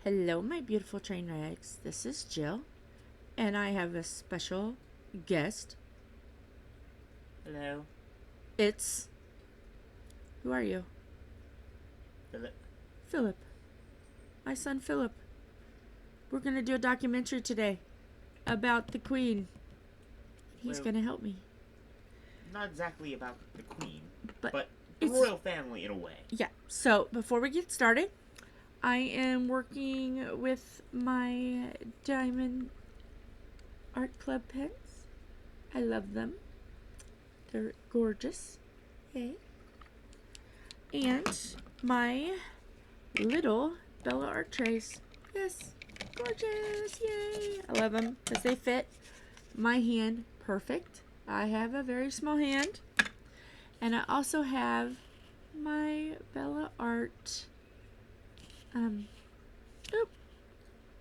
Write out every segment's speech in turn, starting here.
Hello, my beautiful train wrecks. This is Jill, and I have a special guest. Hello, It's. Who are you? Philip. Philip. My son Philip. We're going to do a documentary today about the Queen. He's Well, going to help me. not exactly about the Queen, But but the it's. royal family in a way. Yeah, so before we get started, I am working with my Diamond Art Club pens. I love them, they're gorgeous. Yay. And my little Bella art trays. Yes, gorgeous. Yay. I love them because they fit my hand perfect. I have a very small hand. And I also have my Bella art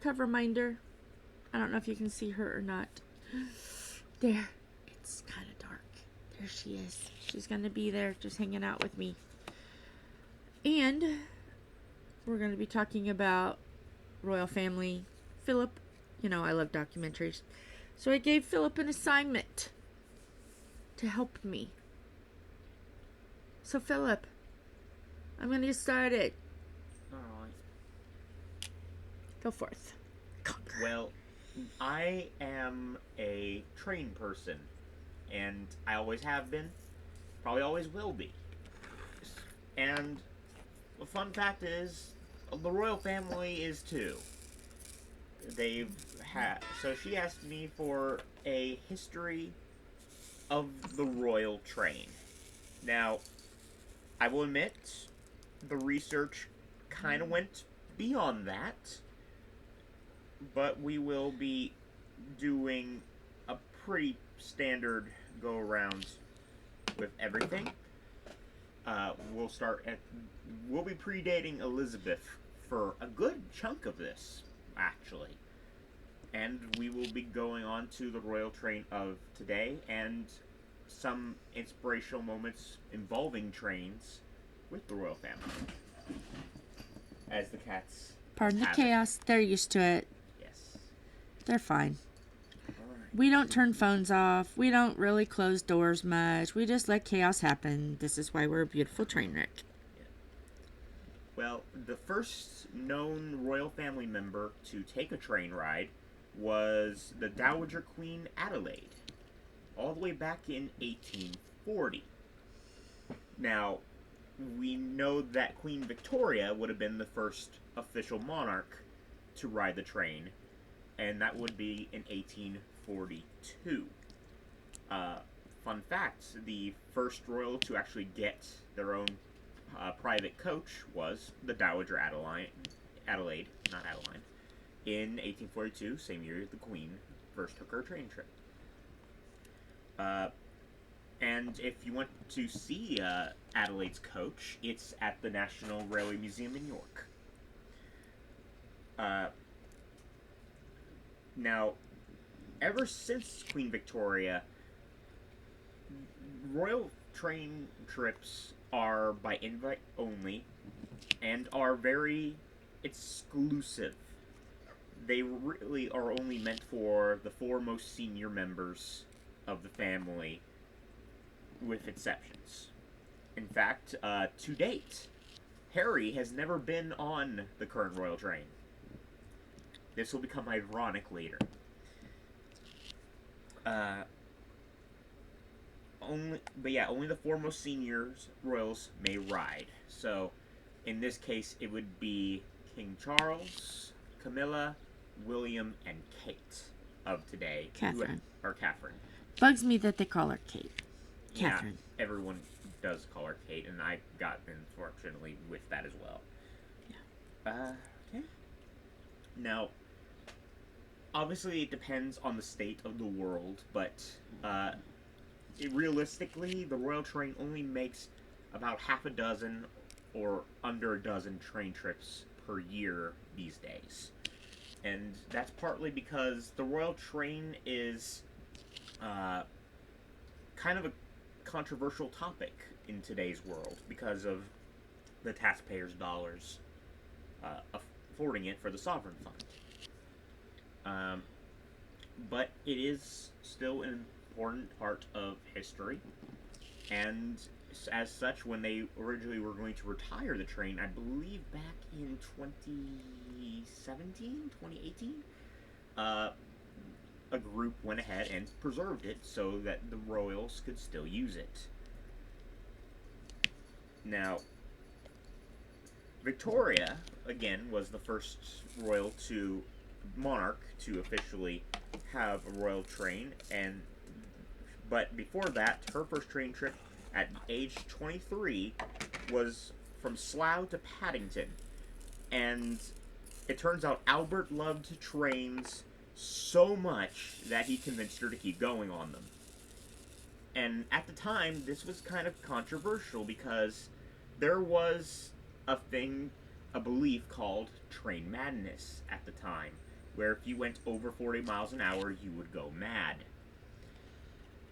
cover minder. I don't know if you can see her or not. There. It's kind of dark. There she is. She's going to be there just hanging out with me. And we're going to be talking about royal family. Philip, I love documentaries. So I gave Philip an assignment to help me. So Philip, I'm going to get started. Alright. Go forth. Conquer. Well, I am a train person, and I always have been, probably always will be. And the fun fact is, the royal family is too. So she asked me for a history of the royal train. Now, I will admit, the research kind of went beyond that, but we will be doing a pretty standard go around with everything. We'll start at. We'll be predating Elizabeth for a good chunk of this, actually. And we will be going on to the royal train of today and some inspirational moments involving trains with the royal family. As the cats. Pardon the have chaos. They're used to it. Yes. They're fine. Alright. We don't turn phones off. We don't really close doors much. We just let chaos happen. This is why we're a beautiful train wreck. Well, the first known royal family member to take a train ride was the Dowager Queen Adelaide, all the way back in 1840. Now, we know that Queen Victoria would have been the first official monarch to ride the train, and that would be in 1842. Fun fact, the first royal to actually get their own private coach was the Dowager Adelaide, not Adeline, in 1842, same year the Queen first took her train trip. And if you want to see Adelaide's coach, it's at the National Railway Museum in York. Now, ever since Queen Victoria, royal train trips are by invite only and are very exclusive. They really are only meant for the four most senior members of the family, with exceptions. In fact, to date, Harry has never been on the current royal train. This will become ironic later. Only the four most seniors royals may ride. So, in this case, it would be King Charles, Camilla, William, and Kate of today. Catherine. Or Catherine. Bugs me that they call her Kate. Catherine. Yeah, everyone does call her Kate, and I got, unfortunately, with that as well. Yeah. Okay. Now, obviously, it depends on the state of the world, but realistically, the royal train only makes about half a dozen or under a dozen train trips per year these days. And that's partly because the royal train is kind of a controversial topic in today's world because of the taxpayers' dollars affording it for the Sovereign Fund. Um, but it is still an important part of history, and as such, when they originally were going to retire the train, I believe back in 2017, 2018, uh, a group went ahead and preserved it so that the royals could still use it. Now, Victoria, again, was the first royal to monarch to officially have a royal train, and but before that, her first train trip at age 23 was from Slough to Paddington, and it turns out Albert loved trains so much that he convinced her to keep going on them. And at the time, this was kind of controversial because there was a thing, a belief called train madness at the time, where if you went over 40 miles an hour, you would go mad.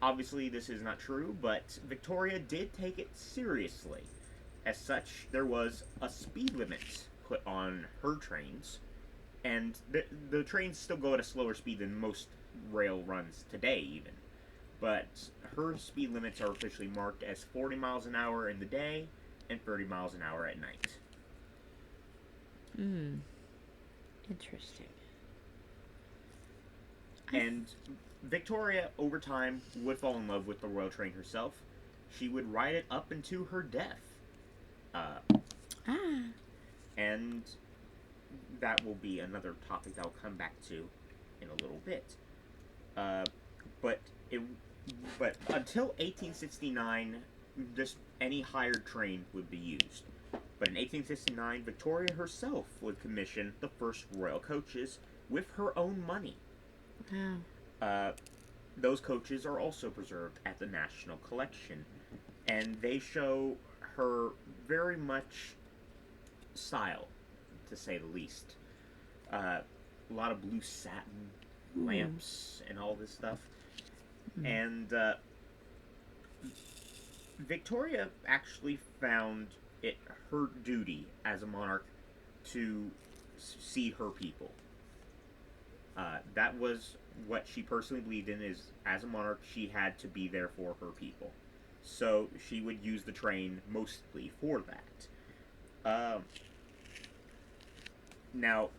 Obviously, this is not true, but Victoria did take it seriously. As such, there was a speed limit put on her trains, and the trains still go at a slower speed than most rail runs today, even. But her speed limits are officially marked as 40 miles an hour in the day and 30 miles an hour at night. Hmm. Interesting. And Victoria, over time, would fall in love with the royal train herself. She would ride it up into her death. Ah. And that will be another topic that I'll come back to in a little bit. But it, but until 1869, just any hired train would be used. But in 1869, Victoria herself would commission the first royal coaches with her own money. Wow. Those coaches are also preserved at the National Collection, and they show her very much style, to say the least. A lot of blue satin lamps and all this stuff. And Victoria actually found it her duty as a monarch to see her people. That was what she personally believed in, is as a monarch she had to be there for her people. So she would use the train mostly for that. Now,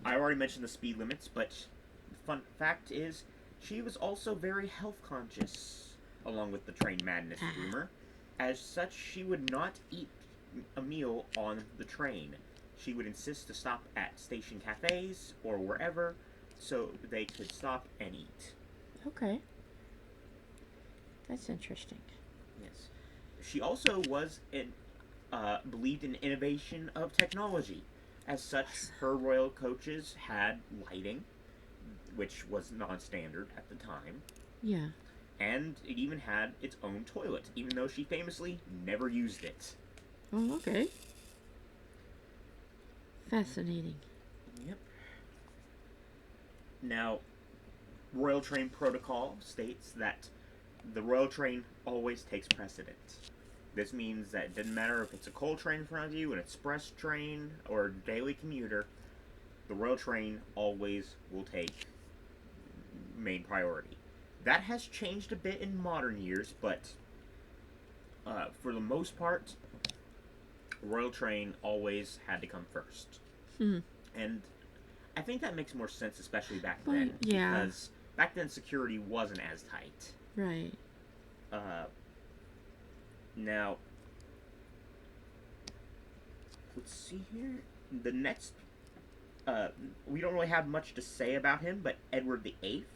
I already mentioned the speed limits, but the fun fact is she was also very health conscious, along with the train madness rumor. As such, she would not eat a meal on the train. She would insist to stop at station cafes or wherever so they could stop and eat. Okay. That's interesting. Yes. She also was believed in innovation of technology. As such, her royal coaches had lighting, which was non-standard at the time. Yeah. And it even had its own toilet, even though she famously never used it. Oh, okay. Fascinating. Yep. Now, Royal Train Protocol states that the Royal Train always takes precedent. This means that it doesn't matter if it's a coal train in front of you, an express train, or a daily commuter, the Royal Train always will take main priority. That has changed a bit in modern years, but for the most part, Royal Train always had to come first. And I think that makes more sense, especially back then. Yeah. Because back then security wasn't as tight. Right. Now, let's see here. The next, we don't really have much to say about him, but Edward VIII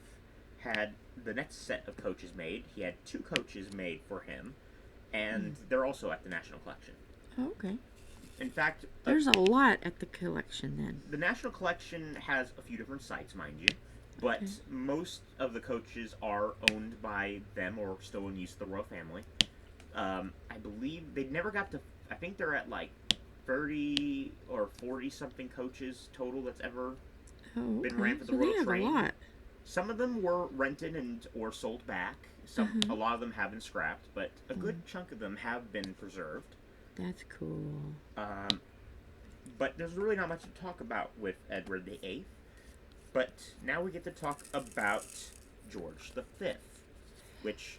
had the next set of coaches made. He had 2 coaches made for him, and they're also at the National Collection. Oh, okay. In fact, there's a lot at the collection then. The National Collection has a few different sites, mind you, but most of the coaches are owned by them or still in use of the royal family. I believe they never got to. I think they're at like 30 or 40 something coaches total that's ever been ran for the royal train. A lot. Some of them were rented and or sold back. A lot of them have been scrapped, but a good chunk of them have been preserved. That's cool. But there's really not much to talk about with Edward the Eighth. But now we get to talk about George the Fifth, which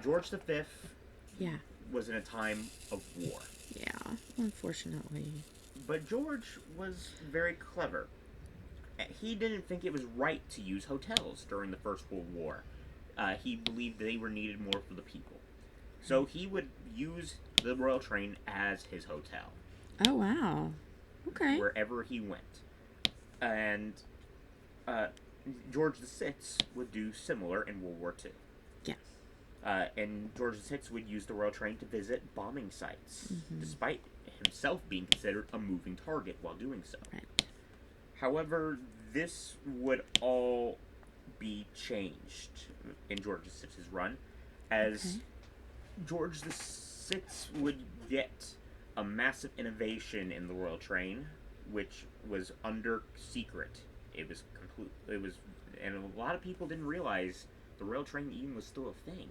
George the Fifth Yeah. was in a time of war. Yeah, unfortunately. But George was very clever. He didn't think it was right to use hotels during the First World War. He believed they were needed more for the people. So he would use the Royal Train as his hotel. Oh, wow. Okay. Wherever he went. And George VI would do similar in World War II. Yeah. And George VI would use the Royal Train to visit bombing sites, despite himself being considered a moving target while doing so. Right. However, this would all be changed in George VI's run, as George VI would get a massive innovation in the Royal Train, which was under secret. It was and a lot of people didn't realize the Royal Train even was still a thing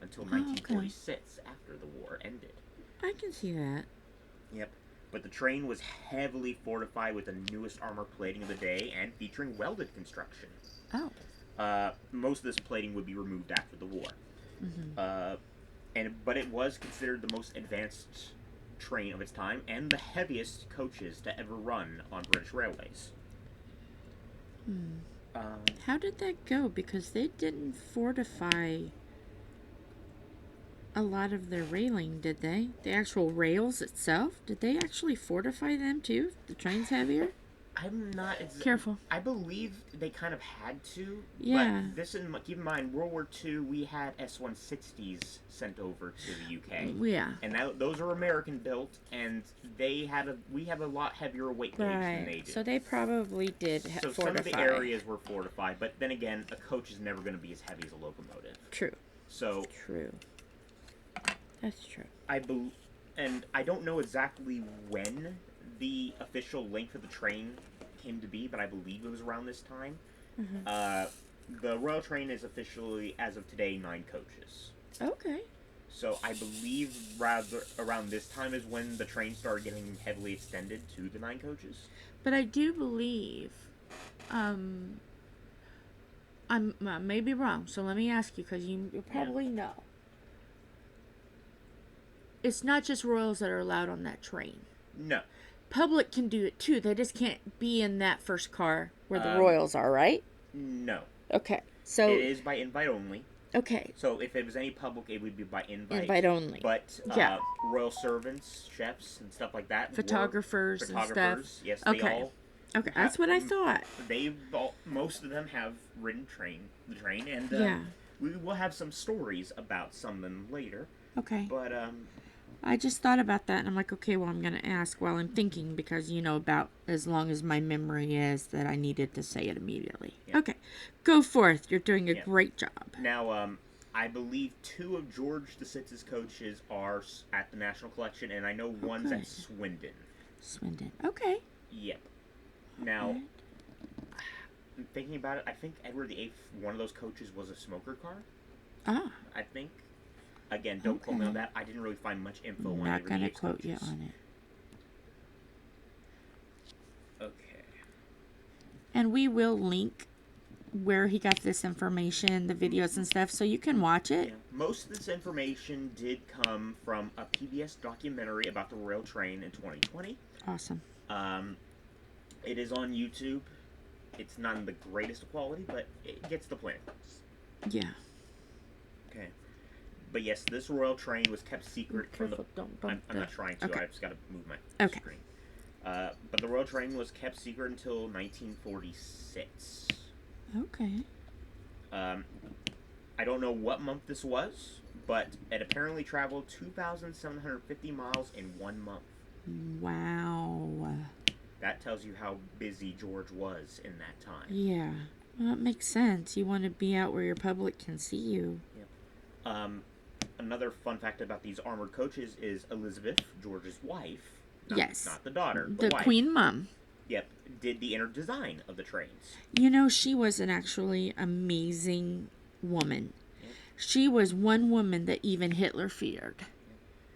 until 1946, after the war ended. I can see that. Yep. But the train was heavily fortified with the newest armor plating of the day and featuring welded construction. Oh. Most of this plating would be removed after the war. But it was considered the most advanced train of its time and the heaviest coaches to ever run on British railways. How did that go? Because they didn't fortify a lot of their railing, did they? The actual rails itself? Did they actually fortify them too? The train's heavier? I'm not Careful. I believe they kind of had to. Yeah. But keep in mind, World War II, we had S-160s sent over to the UK. Yeah. And those are American built, and we have a lot heavier weight gauge than they did. So they probably did So fortify. some of the areas were fortified, but then again, a coach is never going to be as heavy as a locomotive. True. So True. That's true. And I don't know exactly when the official length of the train came to be, but I believe it was around this time. The Royal Train is officially, as of today, 9 coaches. Okay. So I believe rather around this time is when the train started getting heavily extended to the 9 coaches. But I do believe, I may be wrong, so let me ask you, because you probably know. It's not just royals that are allowed on that train. No. Public can do it too. They just can't be in that first car where the royals are, right? No. Okay. So it is by invite only. Okay. So if it was any public, it would be by invite. Invite only. But royal servants, chefs, and stuff like that. Photographers and stuff. Yes, they all. Okay, that's what I thought. Most of them have ridden the train, and we will have some stories about some of them later. Okay. But I just thought about that, and I'm like, okay, well, I'm going to ask while I'm thinking, because, about as long as my memory is that I needed to say it immediately. Yeah. Okay, go forth. You're doing a great job. Now, I believe 2 of George VI's coaches are at the National Collection, and I know one's at Swindon. Swindon, okay. Yep. Now, I'm thinking about it, I think Edward VIII, one of those coaches was a smoker car. Ah. I think. Again, don't quote me on that. I didn't really find much info on Not going to quote you on it. Okay. And we will link where he got this information, the videos and stuff, so you can watch it. Yeah. Most of this information did come from a PBS documentary about the Royal Train in 2020. Awesome. It is on YouTube. It's not in the greatest quality, but it gets the point. Yeah. Okay. But yes, this Royal Train was kept secret from the... I'm not trying to. Okay. I just got to move my screen. But the Royal Train was kept secret until 1946. Okay. I don't know what month this was, but it apparently traveled 2,750 miles in 1 month. Wow. That tells you how busy George was in that time. Yeah. Well, it makes sense. You want to be out where your public can see you. Yep. Another fun fact about these armored coaches is Elizabeth, George's wife, not the daughter, the wife, Queen Mum. Yep, did the inner design of the trains. She was an actually amazing woman. Yep. She was one woman that even Hitler feared. Yep.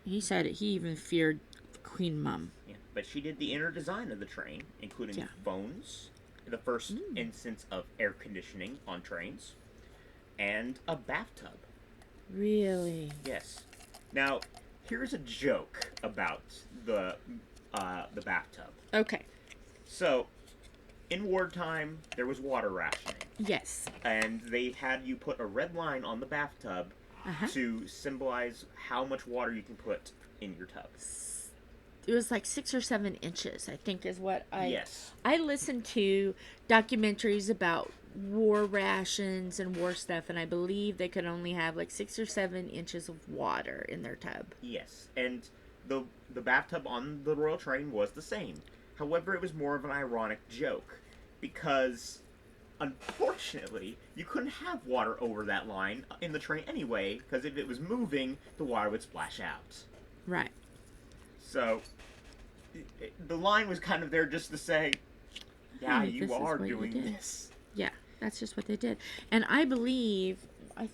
He said he even feared Queen Mum. Yeah, but she did the inner design of the train, including Yeah. phones, the first instance of air conditioning on trains, and a bathtub. Really? Yes. Now, here's a joke about the bathtub. Okay. So, in wartime, there was water rationing, Yes. and they had you put a red line on the bathtub to symbolize how much water you can put in your tub. It was like 6 or 7 inches, I think, is what Yes. I listened to documentaries about war rations and war stuff, and I believe they could only have like 6 or 7 inches of water in their tub. Yes, and the bathtub on the Royal Train was the same. However, it was more of an ironic joke because unfortunately, you couldn't have water over that line in the train anyway, because if it was moving, the water would splash out. Right. So, the line was kind of there just to say, yeah, Hey, you are doing this. Yeah, that's just what they did. And I believe, let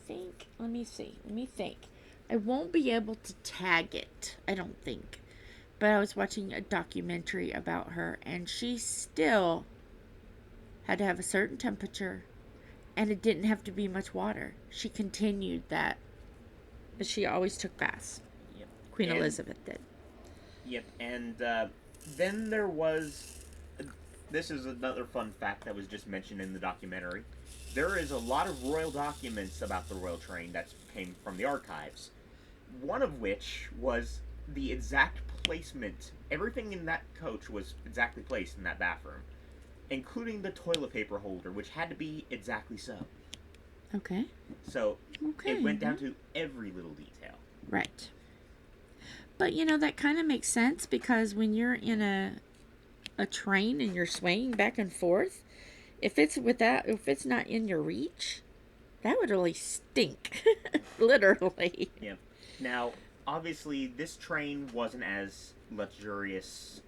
me think. I won't be able to tag it, I don't think. But I was watching a documentary about her, and she still had to have a certain temperature, and it didn't have to be much water. She continued that, but she always took baths. Yep. Queen Elizabeth did. Yep, and then there was... This is another fun fact that was just mentioned in the documentary. There is a lot of royal documents about the royal train that came from the archives. One of which was the exact placement. Everything in that coach was exactly placed in that bathroom, including the toilet paper holder, which had to be exactly so. Okay. So it went down to every little detail. Right. But that kind of makes sense, because when you're in a train and you're swaying back and forth, if it's not in your reach, that would really stink. Literally. Yeah. Now, obviously, this train wasn't as luxurious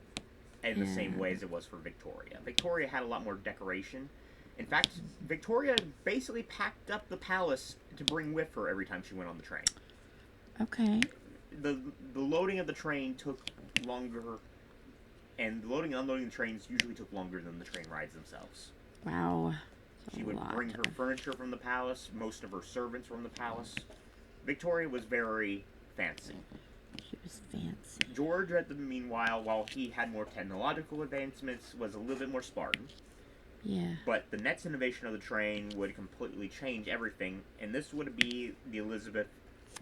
in the same way as it was for Victoria. Victoria had a lot more decoration. In fact, Victoria basically packed up the palace to bring with her every time she went on the train. Okay. The loading of the train took longer, and the loading and unloading the trains usually took longer than the train rides themselves. Wow. She would bring her furniture from the palace, most of her servants from the palace. Victoria was very fancy. She was fancy. George, at the meanwhile, while he had more technological advancements, was a little bit more Spartan. Yeah. But the next innovation of the train would completely change everything, and this would be the Elizabeth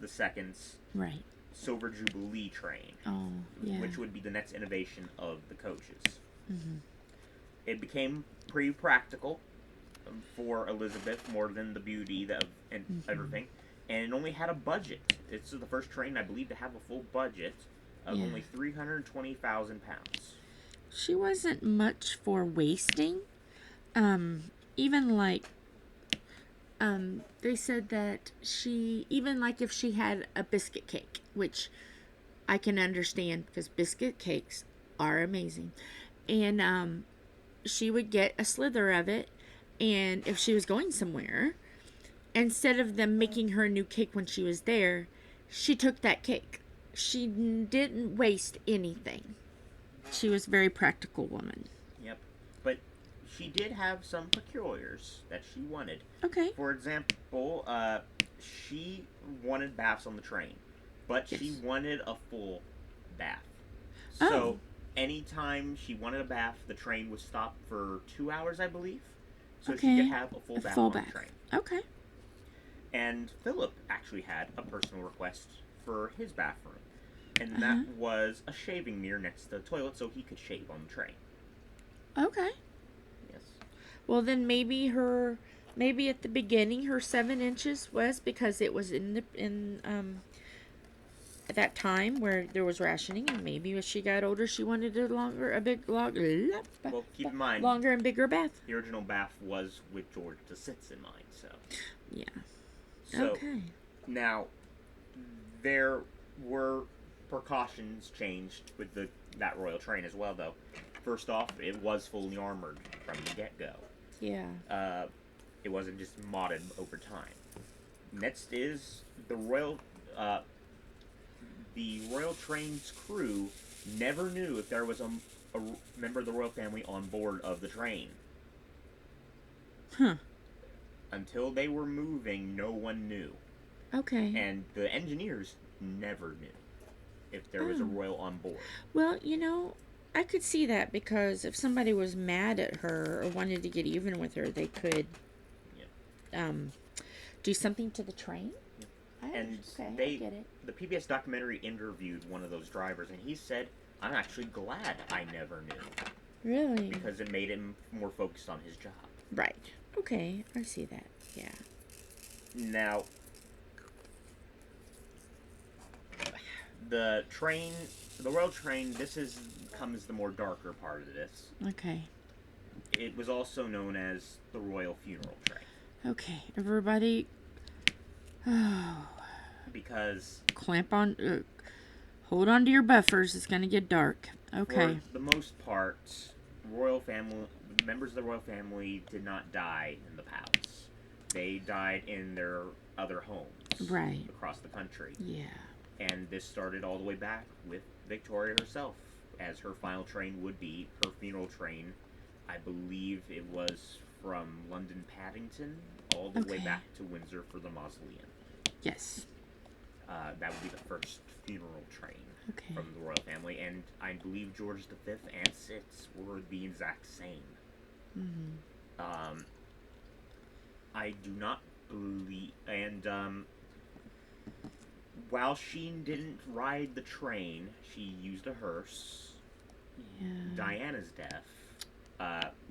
II's Right. Silver Jubilee train. Oh, yeah. Which would be the next innovation of the coaches. Mm-hmm. It became pretty practical for Elizabeth, more than the beauty and everything. And it only had a budget. It's the first train, I believe, to have a full budget of only 320,000 pounds. She wasn't much for wasting. Even like, they said that if she had a biscuit cake, which I can understand because biscuit cakes are amazing. And, she would get a slither of it, and if she was going somewhere, instead of them making her a new cake when she was there, she took that cake. She didn't waste anything. She was a very practical woman. Yep. But she did have some peculiars that she wanted. Okay. For example, she wanted baths on the train, but she wanted a full bath. So anytime she wanted a bath, the train would stop for 2 hours, I believe, so she could have a full bath on the train. Okay. And Philip actually had a personal request for his bathroom, and that was a shaving mirror next to the toilet so he could shave on the train. Okay. Yes. Well, then maybe at the beginning her 7 inches was because it was at that time where there was rationing, and maybe as she got older she wanted a big longer. Well, keep in mind, longer and bigger bath. The original bath was with George VI's in mind, so. Yeah. So, okay. Now, there were precautions changed with that royal train as well, though. First off, it was fully armored from the get-go. Yeah. It wasn't just modded over time. Next is the royal train's crew never knew if there was a member of the royal family on board of the train. Huh. Until they were moving, no one knew. Okay. And the engineers never knew if there was a Oh. royal on board. Well, I could see that because if somebody was mad at her or wanted to get even with her, they could do something to the train. And I get it. the PBS documentary interviewed one of those drivers, and he said, "I'm actually glad I never knew." Really? Because it made him more focused on his job. Right. Okay, I see that. Yeah. Now, the royal train, comes the more darker part of this. Okay. It was also known as the royal funeral train. Okay, everybody. Oh. Because Clamp on. Hold on to your buffers. It's gonna get dark. Okay. For the most part, members of the royal family did not die in the palace. They died in their other homes. Right. Across the country. Yeah. And this started all the way back with Victoria herself, as her final train would be her funeral train. I believe it was from London Paddington all the way back to Windsor for the mausoleum. Yes. That would be the first funeral train from the royal family, and I believe George V and VI were the exact same. Mm-hmm. I do not believe, and while she didn't ride the train, she used a hearse. Yeah. Diana's death,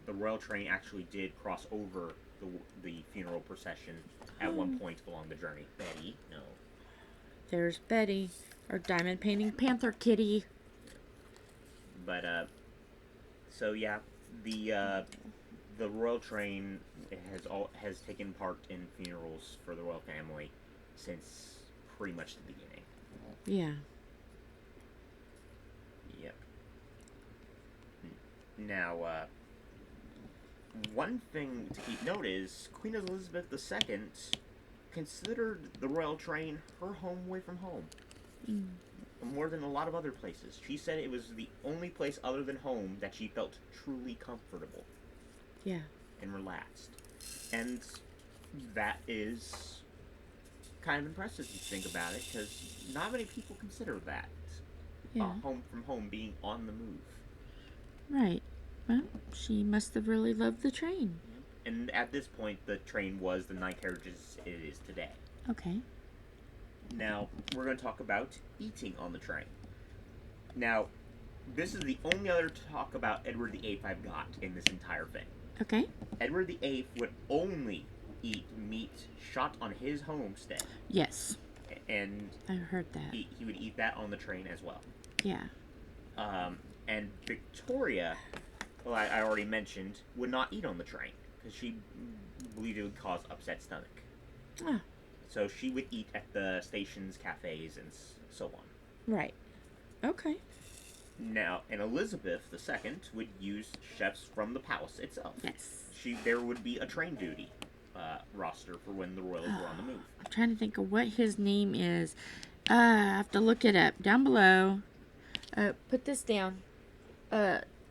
the royal train actually did cross over the funeral procession at one point along the journey. Betty, no. There's Betty, our diamond painting panther kitty. But so yeah, the royal train has taken part in funerals for the royal family since pretty much the beginning. Yeah. Yep. Now, one thing to keep note is Queen Elizabeth II considered the royal train her home away from home. More than a lot of other places. She said it was the only place other than home that she felt truly comfortable. Yeah. And relaxed. And that is kind of impressive if you think about it, because not many people consider that. Home from home being on the move. Right. Well, she must have really loved the train. And at this point, the train was the 9 carriages it is today. Okay. Now, we're going to talk about eating on the train. Now, this is the only other talk about Edward VIII I've got in this entire thing. Okay. Edward VIII would only eat meat shot on his homestead. Yes. And I heard that. He would eat that on the train as well. Yeah. And Victoria, well, I already mentioned, would not eat on the train because she believed it would cause upset stomach. Ah. So she would eat at the stations, cafes, and so on. Right. Okay. Now, and Elizabeth II would use chefs from the palace itself. Yes. There would be a train duty roster for when the royals were on the move. I'm trying to think of what his name is. I have to look it up. Down below. Put this down.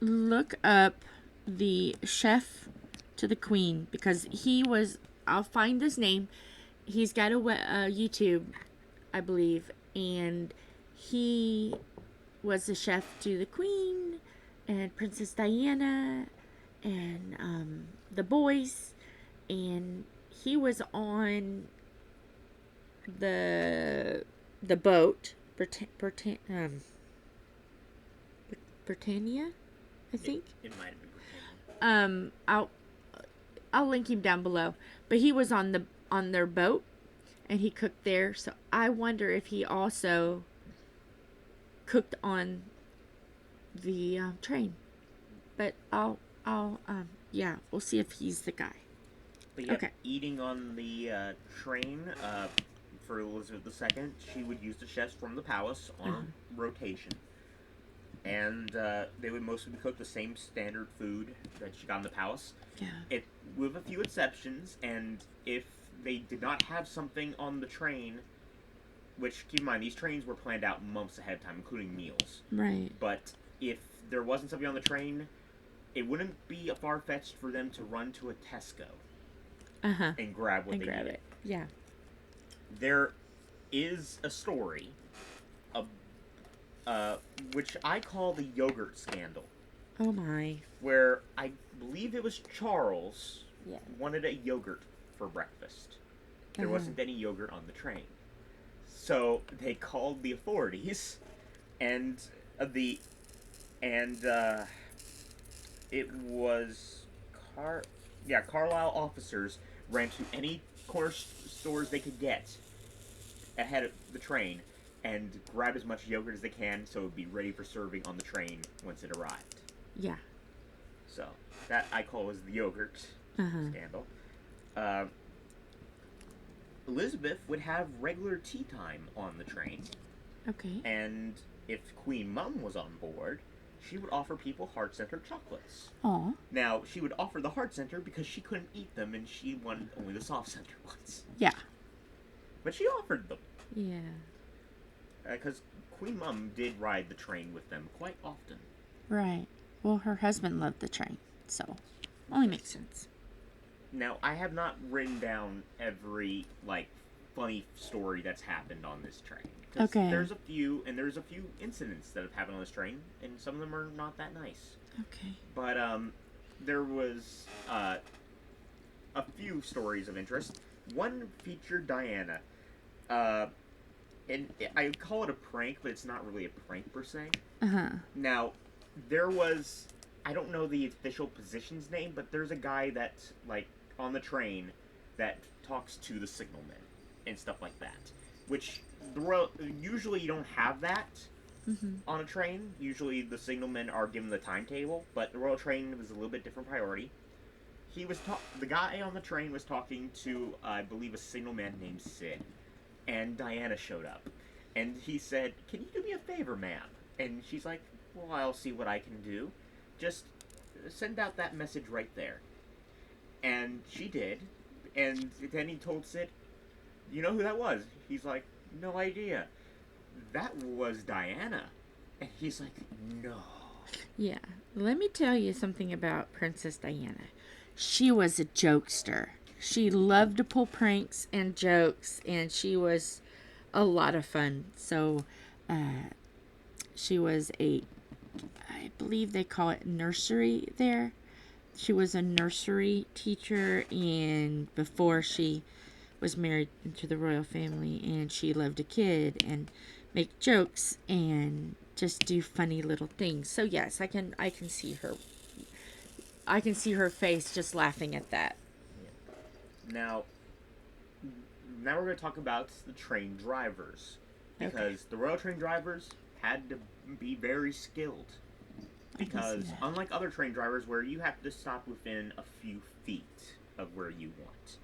Look up the chef to the queen, because he was, I'll find his name. He's got a YouTube, I believe, and he was the chef to the queen and Princess Diana and the boys, and he was on the boat, Britannia, I think. It might have been Britannia. I'll link him down below. But he was on their boat, and he cooked there. So I wonder if he also cooked on the train. But yeah, we'll see if he's the guy. But yeah, eating on the train for Elizabeth II, she would use the chefs from the palace on rotation. And they would mostly cook the same standard food that she got in the palace. Yeah. With a few exceptions, and if they did not have something on the train, which, keep in mind, these trains were planned out months ahead of time, including meals. Right. But if there wasn't somebody on the train, it wouldn't be far-fetched for them to run to a Tesco and grab what And they grab needed. it. Yeah. There is a story of, which I call the yogurt scandal, Oh my. where I believe it was Charles Yeah. wanted a yogurt for breakfast. There Uh-huh. wasn't any yogurt on the train. So they called the authorities, and the and it was Carlisle officers ran to any corner stores they could get ahead of the train and grab as much yogurt as they can so it would be ready for serving on the train once it arrived. Yeah. So that I call as the yogurt scandal. Elizabeth would have regular tea time on the train, Okay. and if Queen Mum was on board, she would offer people heart center chocolates. Aw. Now, she would offer the heart center because she couldn't eat them and she wanted only the soft center ones. Yeah. But she offered them. Yeah. Because Queen Mum did ride the train with them quite often. Right. Well, her husband loved the train, so only makes sense. Now, I have not written down every, funny story that's happened on this train. 'Cause Okay. There's a few incidents that have happened on this train, and some of them are not that nice. Okay. But, there was, a few stories of interest. One featured Diana. And I call it a prank, but it's not really a prank per se. Now, there was, I don't know the official position's name, but there's a guy that, on the train that talks to the signalman and stuff like that. Which, usually you don't have that on a train. Usually the signalmen are given the timetable, but the Royal Train was a little bit different priority. The guy on the train was talking to, I believe, a signalman named Sid. And Diana showed up. And he said, "Can you do me a favor, ma'am?" And she's like, "Well, I'll see what I can do. Just send out that message right there." And she did. And then he told Sid, "You know who that was?" He's like, "No idea." "That was Diana." And he's like, "No." Yeah. Let me tell you something about Princess Diana. She was a jokester. She loved to pull pranks and jokes, and she was a lot of fun. So, she was I believe they call it nursery there. She was a nursery teacher, and before she was married into the royal family, and she loved a kid and make jokes and just do funny little things. So yes, I can see her. I can see her face just laughing at that. Now we're going to talk about the train drivers. Because the Royal Train drivers had to be very skilled. Because unlike other train drivers where you have to stop within a few feet of where you want,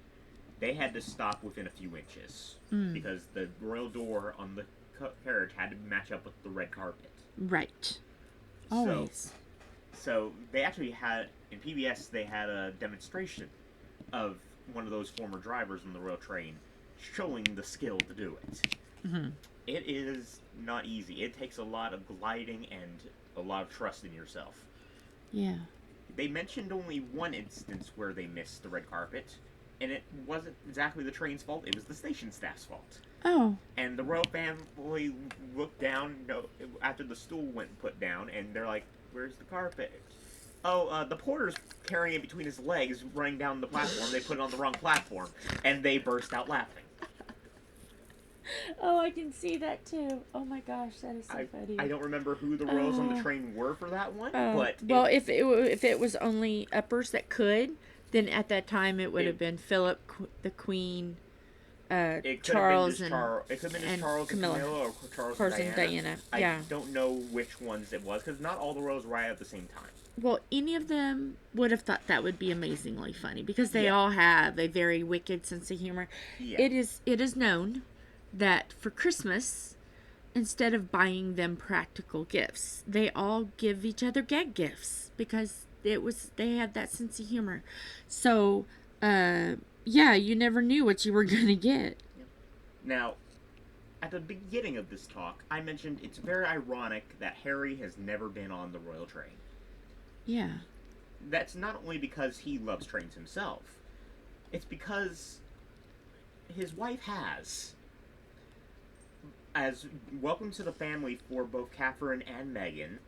they had to stop within a few inches. Because the royal door on the carriage had to match up with the red carpet. Right. Always. So they actually had, in PBS, they had a demonstration of one of those former drivers on the Royal Train showing the skill to do it. It is not easy. It takes a lot of gliding and a lot of trust in yourself. Yeah. They mentioned only one instance where they missed the red carpet, and it wasn't exactly the train's fault, it was the station staff's fault. Oh. And the royal family looked down after the stool went put down, and they're like, "Where's the carpet?" "Oh, the porter's carrying it between his legs, running down the platform. They put it on the wrong platform." And they burst out laughing. Oh, I can see that too. Oh my gosh, that is so funny. I don't remember who the royals on the train were for that one, but... Well, if it was only uppers that could, then at that time it would have been Philip, the Queen, Charles, and Charles Camilla. and Camilla, or Charles and Diana. Yeah. I don't know which ones it was, because not all the royals arrived at the same time. Well, any of them would have thought that would be amazingly funny, because they all have a very wicked sense of humor. Yeah. It is known that for Christmas, instead of buying them practical gifts, they all give each other gag gifts, because they had that sense of humor. So, you never knew what you were gonna get. Now, at the beginning of this talk, I mentioned it's very ironic that Harry has never been on the royal train. Yeah. That's not only because he loves trains himself, it's because his wife has. As welcome to the family for both Catherine and Meghan,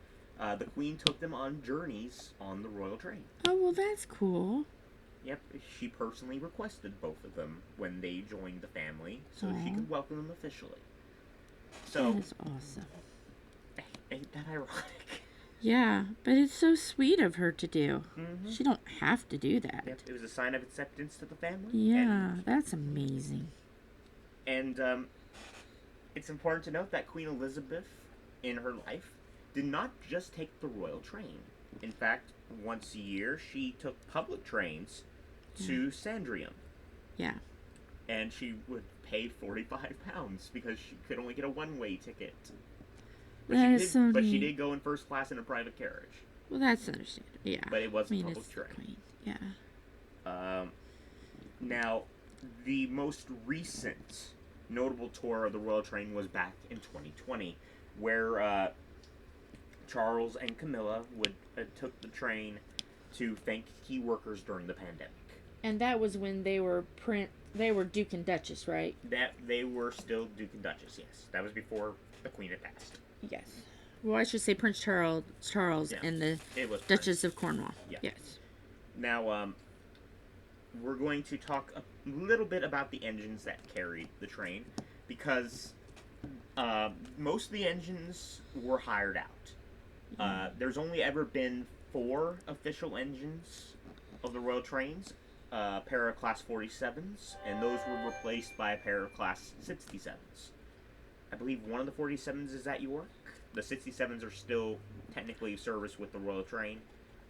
the Queen took them on journeys on the royal train. Oh, well, that's cool. Yep, she personally requested both of them when they joined the family, so she Aw. could welcome them officially. So, That is awesome. ain't that ironic? Yeah, but it's so sweet of her to do. Mm-hmm. She don't have to do that. Yep, it was a sign of acceptance to the family. Yeah, that's amazing. And it's important to note that Queen Elizabeth, in her life, did not just take the royal train. In fact, once a year, she took public trains to Sandringham. Yeah. And she would pay £45 because she could only get a one-way ticket. But she did go in first class in a private carriage. Well, that's understandable. Yeah. But it was a public it's the train. Queen. Yeah. Now, the most recent notable tour of the royal train was back in 2020, where Charles and Camilla took the train to thank key workers during the pandemic. And that was when they were Duke and Duchess, right? That they were still Duke and Duchess. Yes, that was before the Queen had passed. Yes. Well, I should say Prince Charles Yeah, and the it was Duchess Prince. of Cornwall. Yeah. Yes. Now, we're going to talk a little bit about the engines that carried the train, because most of the engines were hired out. There's only ever been 4 official engines of the royal trains, a pair of Class 47s, and those were replaced by a pair of Class 67s. I believe one of the 47s is at York. The 67s are still technically serviced with the royal train.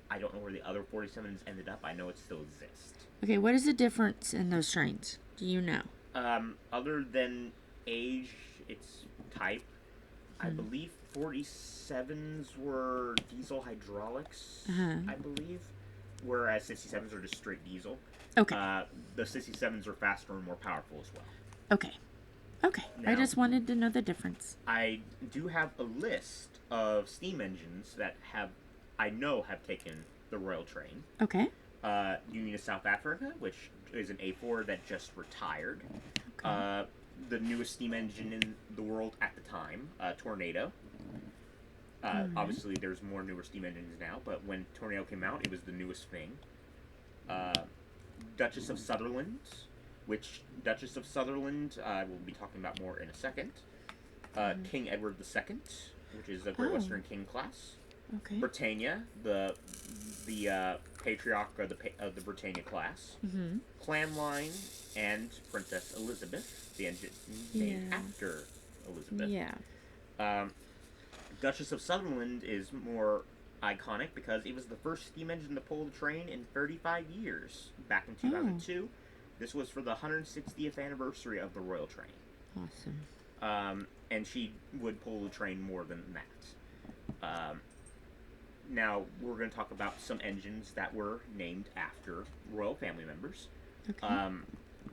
I don't know where the other 47s ended up. I know it still exists. Okay, what is the difference in those trains? Do you know? Other than age, it's type. I believe 47s were diesel hydraulics, I believe, whereas 67s are just straight diesel. Okay. The 67s are faster and more powerful as well. Okay. Now, I just wanted to know the difference. I do have a list of steam engines that I know have taken the royal train. Okay. Union of South Africa, which is an A4 that just retired. Okay. The newest steam engine in the world at the time, Tornado. Obviously, there's more newer steam engines now, but when Tornado came out, it was the newest thing. Duchess of Sutherland, which Duchess of Sutherland I will be talking about more in a second. King Edward II, which is a Great Western King class. Okay. Britannia, the patriarch of the Britannia class. Clan Line and Princess Elizabeth, the engine named after Elizabeth. Yeah. Duchess of Sutherland is more iconic because it was the first steam engine to pull the train in 35 years, back in 2002. This was for the 160th anniversary of the royal train. Awesome. And she would pull the train more than that. Now, we're going to talk about some engines that were named after royal family members. Okay.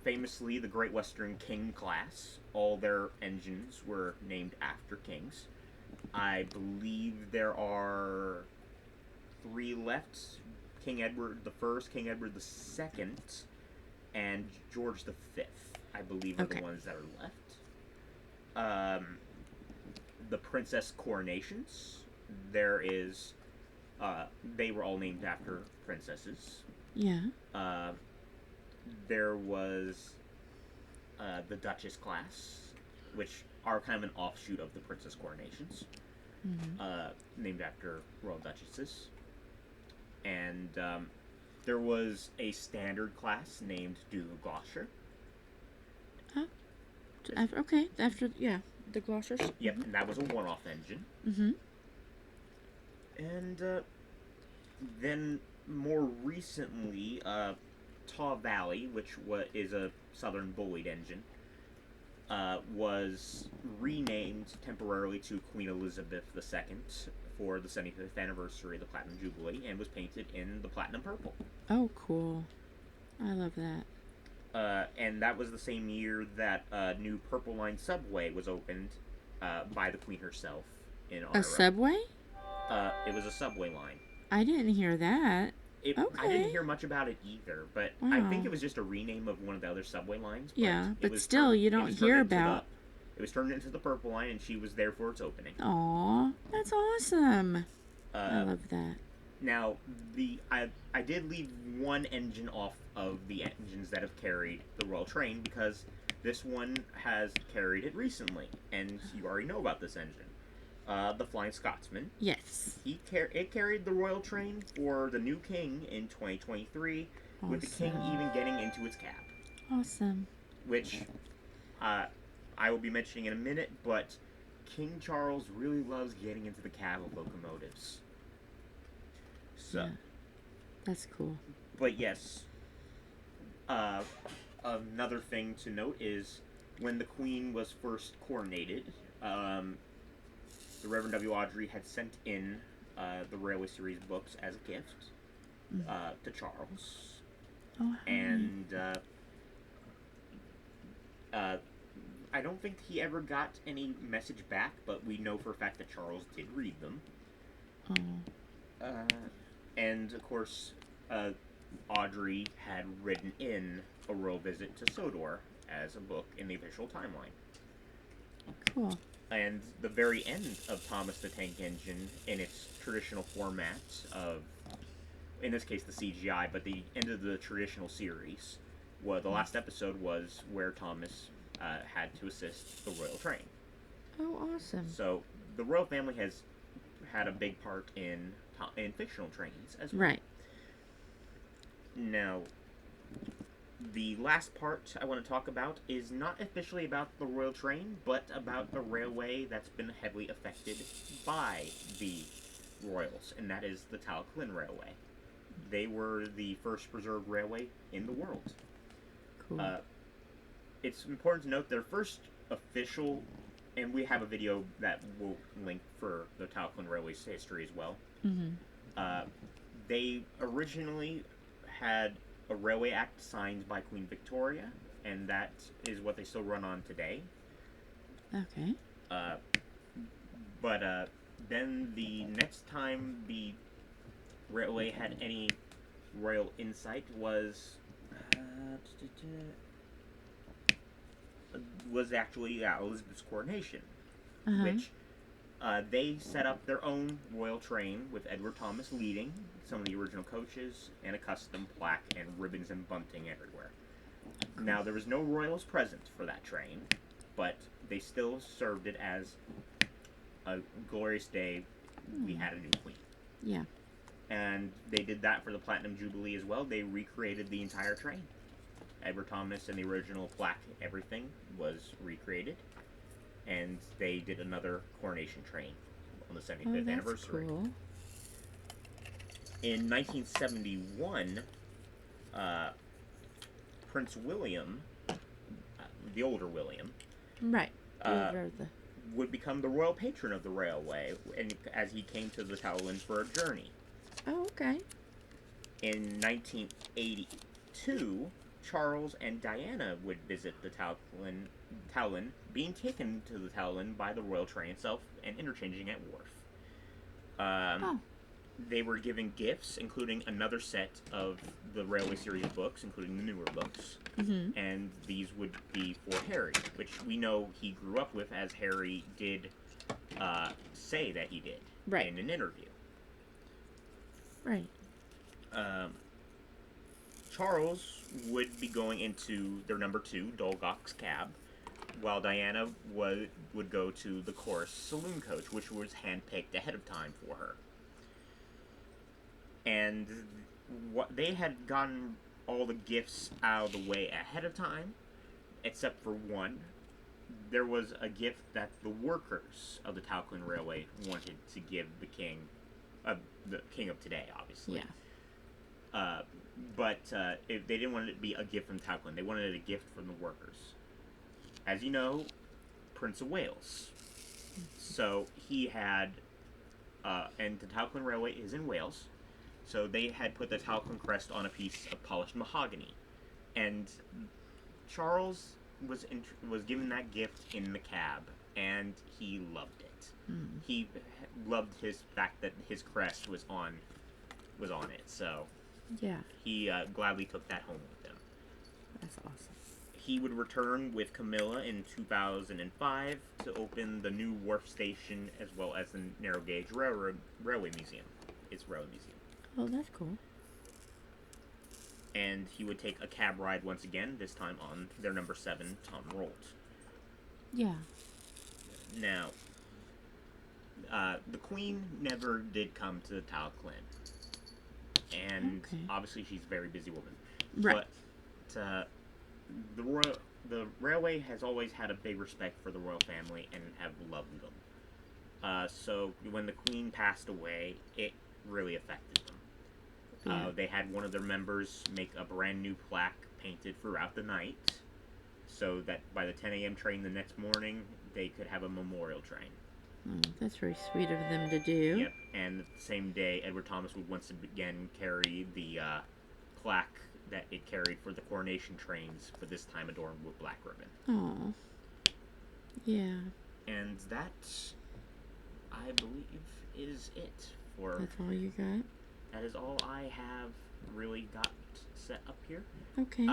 Famously, the Great Western King class, all their engines were named after kings. I believe there are 3 left. King Edward I, King Edward II, and George V, I believe, are the ones that are left. The princess coronations, there is... they were all named after princesses. Yeah. There was the Duchess class, which are kind of an offshoot of the princess coronations, named after royal duchesses. And there was a standard class named Duke of Gloucester. Okay. After the Gloucesters. Yep, and that was a one-off engine. And then more recently, Taw Valley, which is a Southern Bullied engine, was renamed temporarily to Queen Elizabeth II for the 75th anniversary of the Platinum Jubilee, and was painted in the platinum purple. Oh, cool. I love that. And that was the same year that a new Purple Line subway was opened by the Queen herself in A honor of. subway? It was a subway line. I didn't hear that. I didn't Okay. hear much about it either, but I think Wow. it was just a rename of one of the other subway lines. But Yeah, it but was still, you it don't was turned hear into about. it was turned into the Purple Line, and she was there for its opening. Aw, that's awesome. I Uh, love that. Now, I did leave one engine off of the engines that have carried the Royal Train because this one has carried it recently, and you already know about this engine. The Flying Scotsman. Yes. It carried the Royal Train for the new King in 2023, with the King Awesome. even getting into its cab, Awesome. which uh, I will be mentioning in a minute. But King Charles really loves getting into the cab of locomotives. So, Yeah, that's cool. but yes, uh, another thing to note is when the Queen was first coronated, the Reverend W. Audrey had sent in the Railway Series books as a gift to Charles, Oh, how neat. and I don't think he ever got any message back, but we know for a fact that Charles did read them. Oh. And of course, Audrey had written in a royal visit to Sodor as a book in the official timeline. Cool. And the very end of Thomas the Tank Engine, in its traditional format of, in this case, the CGI, but the end of the traditional series, the last episode was where Thomas had to assist the royal train. Oh, awesome. So the royal family has had a big part in fictional trains as well. Right. Now, the last part I want to talk about is not officially about the royal train, but about a railway that's been heavily affected by the royals, and that is the Talclin Railway. They were the first preserved railway in the world. Cool. It's important to note their first official, and we have a video that we'll link for the Talclin Railway's history as well. Mm-hmm. They originally had a railway act signed by Queen Victoria, and that is what they still run on today. Okay. But then the next time the railway had any royal insight was actually Elizabeth's coronation, which they set up their own royal train with Edward Thomas leading, some of the original coaches, and a custom plaque and ribbons and bunting everywhere. Now, there was no royals present for that train, but they still served it as a glorious day. We had a new queen. Yeah. And they did that for the Platinum Jubilee as well. They recreated the entire train. Edward Thomas and the original plaque, everything was recreated. And they did another coronation train on the 75th that's anniversary. Cool. In 1971, Prince William, the older William, Right. would become the royal patron of the railway, and as he came to the Talwyn for a journey. Oh, okay. In 1982, Charles and Diana would visit the Talwyn, being taken to the Talwyn by the royal train itself and interchanging at wharf. They were given gifts, including another set of the Railway Series books, including the newer books. Mm-hmm. And these would be for Harry, which we know he grew up with, as Harry did say that he did in an interview. Right. Charles would be going into their number 2, Dolgock's cab, while Diana would go to the Chorus saloon coach, which was handpicked ahead of time for her. And they had gotten all the gifts out of the way ahead of time, except for one. There was a gift that the workers of the Talclin Railway wanted to give the king of today, obviously. Yeah. But if they didn't want it to be a gift from Talclin, they wanted a gift from the workers. As you know, Prince of Wales. So he had, and the Talclin Railway is in Wales. So they had put the Talclin crest on a piece of polished mahogany. And Charles was given that gift in the cab, and he loved it. Mm. He loved his fact that his crest was on it. So Yeah, he gladly took that home with him. that's awesome. He would return with Camilla in 2005 to open the new wharf station as well as the narrow gauge railway museum. It's railway museum. Oh, that's cool. And he would take a cab ride once again, this time on their number 7 Tom Rolt. Yeah. Now, the Queen never did come to the Talclin. And obviously she's a very busy woman. Right. But the railway has always had a big respect for the royal family and have loved them. So when the Queen passed away, it really affected them. Yeah. They had one of their members make a brand new plaque painted throughout the night, so that by the 10 a.m. train the next morning, they could have a memorial train. Oh, that's very sweet of them to do. Yep, and the same day, Edward Thomas would once again carry the plaque that it carried for the coronation trains, but this time adorned with black ribbon. Oh. Yeah. And that, I believe, is it for... That's all you got? That is all I have really got set up here. Okay.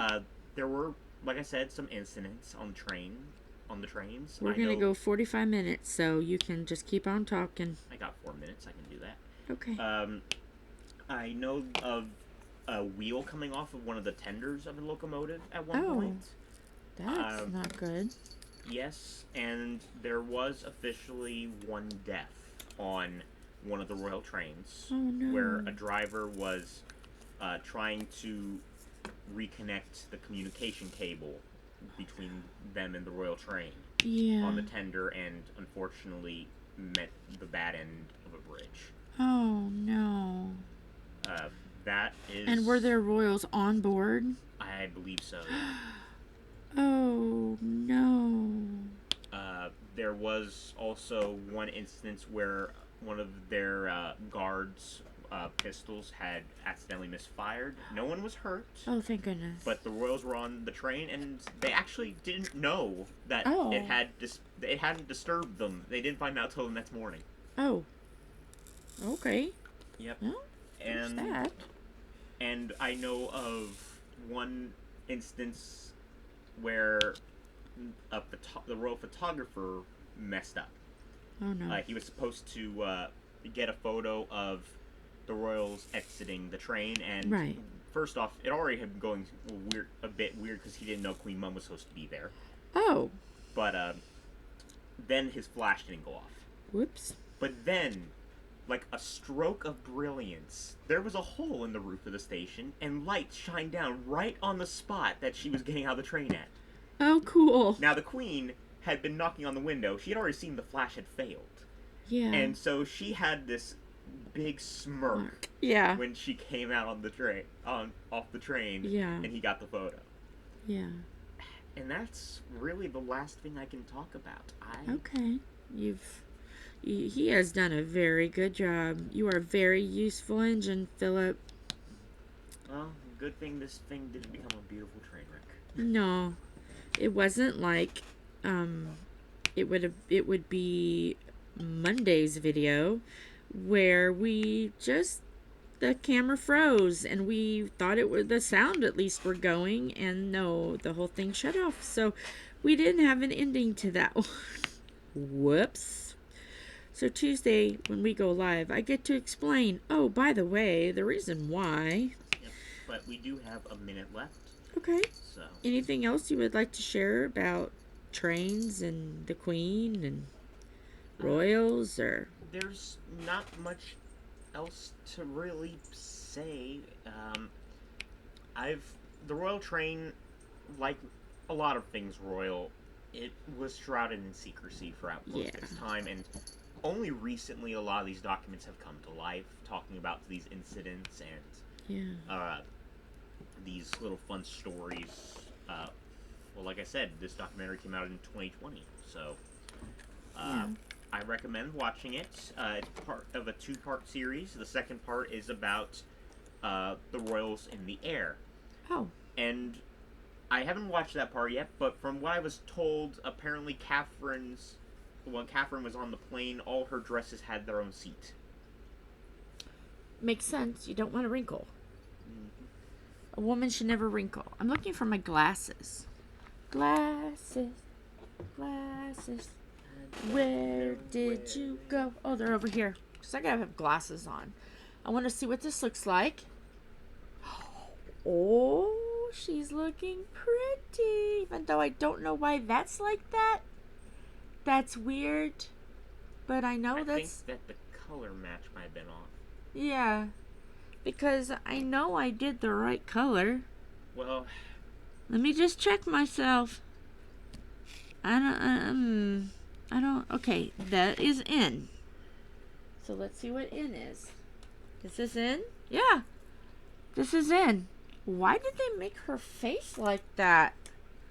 There were, like I said, some incidents on the trains. We're going to go 45 minutes, so you can just keep on talking. I got 4 minutes. I can do that. Okay. I know of a wheel coming off of one of the tenders of a locomotive at one point. That's not good. Yes, and there was officially one death on one of the royal trains. Oh, no. Where a driver was trying to reconnect the communication cable between them and the royal train on the tender, and unfortunately met the bad end of a bridge. Oh, no. That is... And were there royals on board? I believe so, yeah. Oh, no. There was also one instance where one of their guards' pistols had accidentally misfired. No one was hurt. Oh, thank goodness. But the royals were on the train, and they actually didn't know that it hadn't disturbed them. They didn't find out till the next morning. Oh. Okay. Yep. Well, there's that. And I know of one instance where the royal photographer messed up. Oh, no. He was supposed to get a photo of the royals exiting the train, and first off, it already had been going a bit weird because he didn't know Queen Mum was supposed to be there. Oh. But then his flash didn't go off. Whoops. But then, like a stroke of brilliance, there was a hole in the roof of the station, and light shined down right on the spot that she was getting out of the train at. Oh, cool. Now, the Queen had been knocking on the window. She had already seen the flash had failed. Yeah. And so she had this big smirk when she came out on the train, off the train, and he got the photo. Yeah. And that's really the last thing I can talk about. Okay. He has done a very good job. You are a very useful engine, Philip. Well, good thing this thing didn't become a beautiful train wreck. No. It wasn't like it would be Monday's video where the camera froze and we thought the sound at least were going, and no, the whole thing shut off. So we didn't have an ending to that one. Whoops. So Tuesday when we go live, I get to explain, oh, by the way, the reason why. Yep, but we do have a minute left. Okay. So anything else you would like to share about trains and the Queen and royals, or? There's not much else to really say. The royal train, like a lot of things royal, it was shrouded in secrecy throughout most of its time, and only recently a lot of these documents have come to life, talking about these incidents and these little fun stories. Well, like I said, this documentary came out in 2020, so I recommend watching it. It's part of a 2-part series. The second part is about the royals in the air. Oh. And I haven't watched that part yet, but from what I was told, apparently when Catherine was on the plane, all her dresses had their own seat. Makes sense. You don't want to wrinkle. Mm-hmm. A woman should never wrinkle. I'm looking for my glasses. Glasses. Glasses. Where did you go? Oh, they're over here. Because I gotta have glasses on. I want to see what this looks like. Oh, she's looking pretty. Even though I don't know why that's like that. That's weird. But I know I that's... think that the color match might have been off. Yeah. Because I know I did the right color. Well... Let me just check myself. Okay, that is in. So let's see what in is. Is this in? Yeah. This is in. Why did they make her face like that?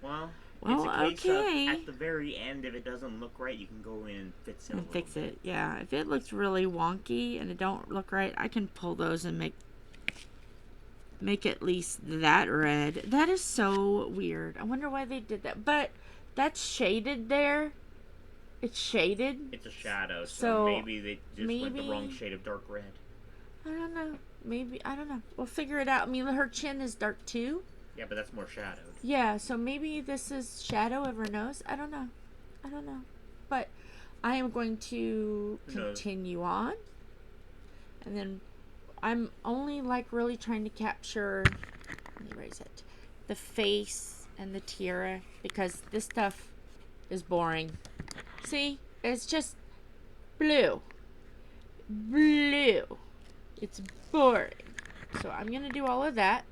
Well, Well, it's a case okay. of at the very end, if it doesn't look right, you can go in and fix it. And fix it. Yeah. If it looks really wonky and it don't look right, I can pull those and make at least that red. That is so weird. I wonder why they did that. But that's shaded there. It's shaded. It's a shadow, So maybe they just went the wrong shade of dark red. I don't know. Maybe, I don't know. We'll figure it out. I mean, her chin is dark too. Yeah, but that's more shadowed. Yeah, so maybe this is shadow of her nose. I don't know. But I am going to continue on. And then I'm only like really trying to capture, let me erase it, the face and the tiara, because this stuff is boring. See? It's just blue. It's boring. So I'm going to do all of that.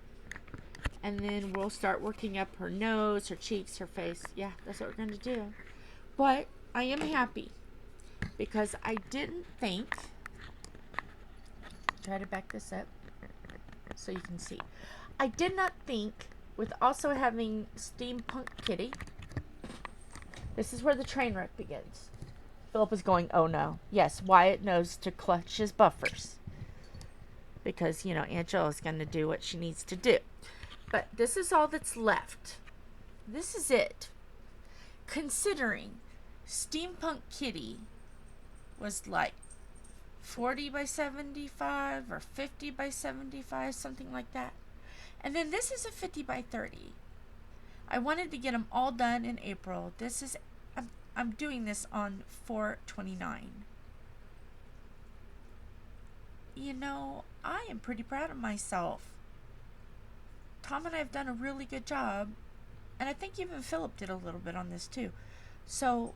And then we'll start working up her nose, her cheeks, her face. Yeah, that's what we're going to do. But I am happy because I didn't think... Try to back this up so you can see. I did not think, with also having Steampunk Kitty, this is where the train wreck begins. Philip is going, oh no. Yes, Wyatt knows to clutch his buffers. Because, Angela's going to do what she needs to do. But this is all that's left. This is it. Considering Steampunk Kitty was like 40 by 75 or 50 by 75, something like that. And then this is a 50 by 30. I wanted to get them all done in April. I'm doing this on 4/29. I am pretty proud of myself. Tom and I have done a really good job. And I think even Philip did a little bit on this too. So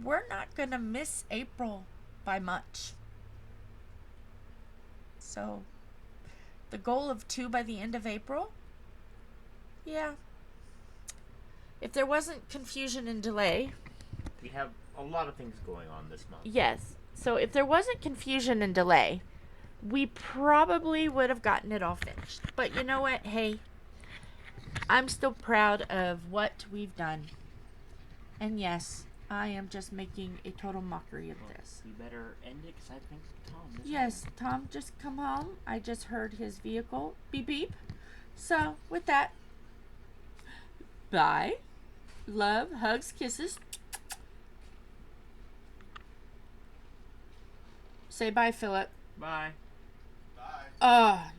we're not going to miss April by much. So the goal of 2 by the end of April? Yeah. If there wasn't confusion and delay. We have a lot of things going on this month. Yes. So if there wasn't confusion and delay, we probably would have gotten it all finished. But you know what? Hey, I'm still proud of what we've done. And yes, I am just making a total mockery of this. You better end it because I think Tom is Yes, home. Tom just come home. I just heard his vehicle beep beep. So with that, bye. Love, hugs, kisses. Say bye, Philip. Bye. Bye.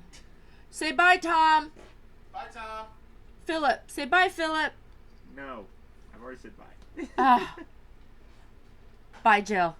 Say bye, Tom. Bye, Tom. Philip. Say bye, Philip. No. I've already said bye. Bye, Jill.